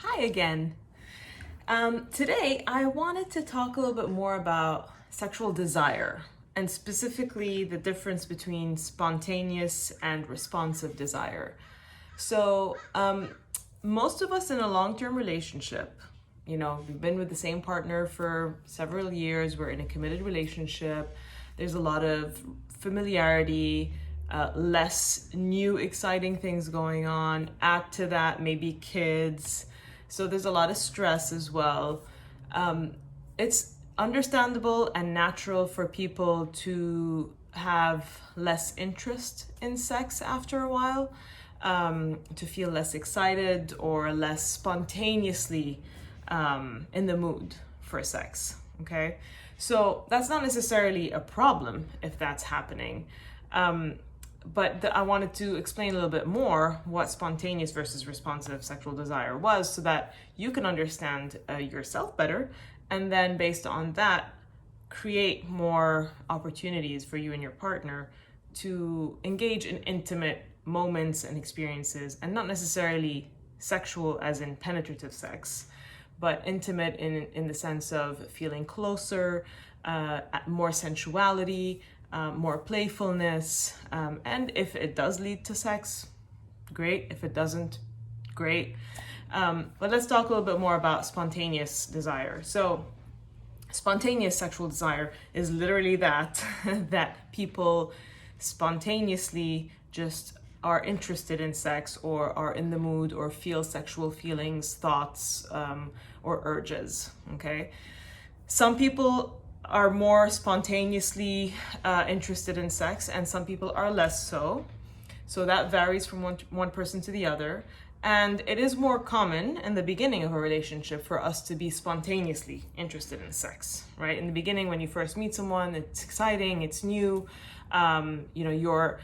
Hi again. Today, I wanted to talk a little bit more about sexual desire and specifically the difference between spontaneous and responsive desire. So, most of us in a long term relationship, we've been with the same partner for several years, we're in a committed relationship, there's a lot of familiarity. Less new exciting things going on. Add to that maybe kids, so there's a lot of stress as well. It's understandable and natural for people to have less interest in sex after a while, to feel less excited or less spontaneously in the mood for sex. Okay, so that's not necessarily a problem if that's happening. But I wanted to explain a little bit more what spontaneous versus responsive sexual desire was so that you can understand yourself better, and then based on that, create more opportunities for you and your partner to engage in intimate moments and experiences, and not necessarily sexual as in penetrative sex, but intimate in the sense of feeling closer, more sensuality, more playfulness, and if it does lead to sex, great. If it doesn't, great. But let's talk a little bit more about spontaneous desire. So, spontaneous sexual desire is literally that that people spontaneously just are interested in sex or are in the mood or feel sexual feelings, thoughts, or urges. Okay, some people are more spontaneously interested in sex, and some people are less so. So that varies from one person to the other. And it is more common in the beginning of a relationship for us to be spontaneously interested in sex, right? In the beginning, when you first meet someone, it's exciting, it's new. You're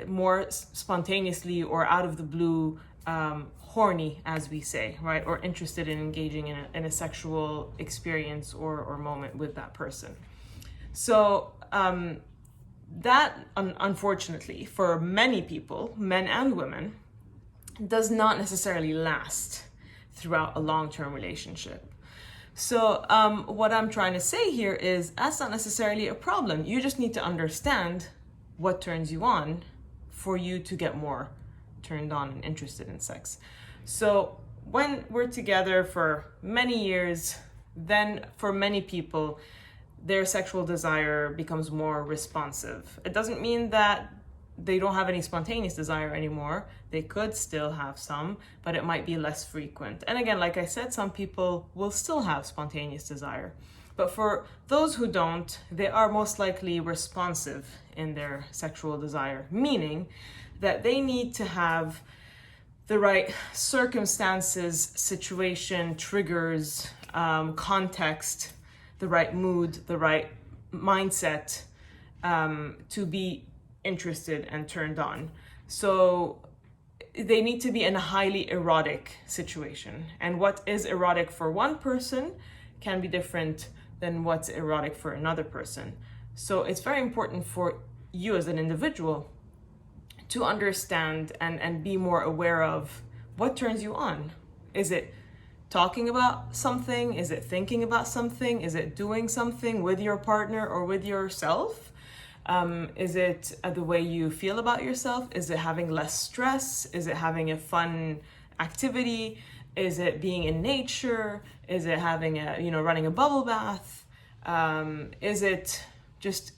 more spontaneously or out of the blue horny, as we say, right? Or interested in engaging in a sexual experience or moment with that person. So that, unfortunately, for many people, men and women, does not necessarily last throughout a long-term relationship. So what I'm trying to say here is that's not necessarily a problem. You just need to understand what turns you on for you to get more turned on and interested in sex. So when we're together for many years, then for many people, their sexual desire becomes more responsive. It doesn't mean that they don't have any spontaneous desire anymore. They could still have some, but it might be less frequent. And again, like I said, some people will still have spontaneous desire. But for those who don't, they are most likely responsive in their sexual desire, meaning that they need to have the right circumstances, situation, triggers, context, the right mood, the right mindset to be interested and turned on. So they need to be in a highly erotic situation. And what is erotic for one person can be different than what's erotic for another person. So it's very important for you as an individual to understand and be more aware of what turns you on. Is it talking about something? Is it thinking about something? Is it doing something with your partner or with yourself? Is it the way you feel about yourself? Is it having less stress? Is it having a fun activity? Is it being in nature? Is it having running a bubble bath? Is it just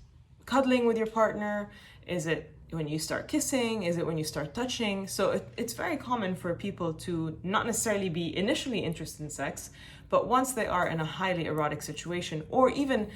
cuddling with your partner? Is it when you start kissing? Is it when you start touching? So it's very common for people to not necessarily be initially interested in sex, but once they are in a highly erotic situation or even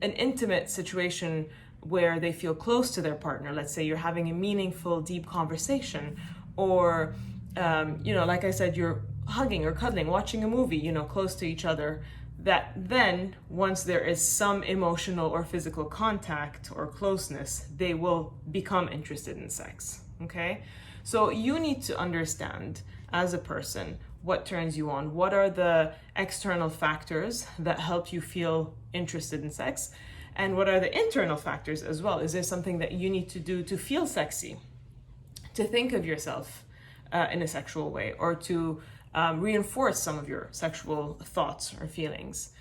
an intimate situation where they feel close to their partner, let's say you're having a meaningful, deep conversation, or like I said, you're hugging or cuddling, watching a movie, close to each other, that then once there is some emotional or physical contact or closeness, they will become interested in sex. Okay, so you need to understand as a person what turns you on, what are the external factors that help you feel interested in sex, and what are the internal factors as well. Is there something that you need to do to feel sexy, to think of yourself in a sexual way, or to reinforce some of your sexual thoughts or feelings.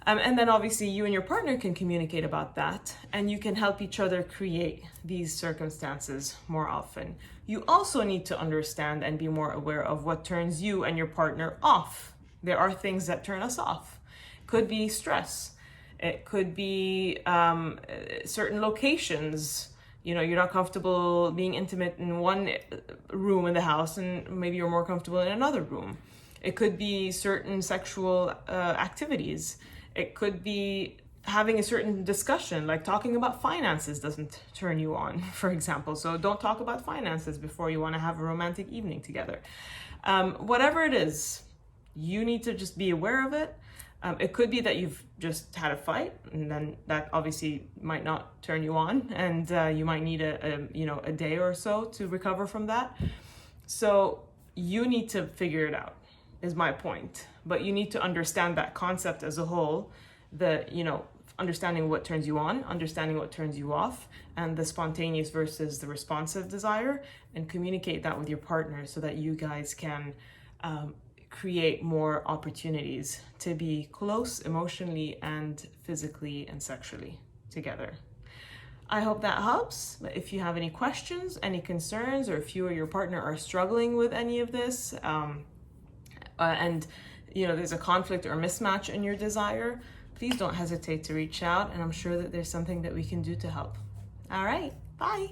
And then obviously you and your partner can communicate about that, and you can help each other create these circumstances more often. You also need to understand and be more aware of what turns you and your partner off. There are things that turn us off. It could be stress. It could be certain locations. You know, you're not comfortable being intimate in one room in the house, and maybe you're more comfortable in another room. It could be certain sexual activities. It could be having a certain discussion, like talking about finances doesn't turn you on, for example. So don't talk about finances before you want to have a romantic evening together. Whatever it is, you need to just be aware of it. It could be that you've just had a fight, and then that obviously might not turn you on, and you might need a day or so to recover from that. So you need to figure it out, is my point. But you need to understand that concept as a whole, understanding what turns you on, understanding what turns you off, and the spontaneous versus the responsive desire, and communicate that with your partner so that you guys can create more opportunities to be close emotionally and physically and sexually together. I hope that helps. If you have any questions, any concerns, or if you or your partner are struggling with any of this, and there's a conflict or mismatch in your desire, please don't hesitate to reach out, and I'm sure that there's something that we can do to help. All right, bye.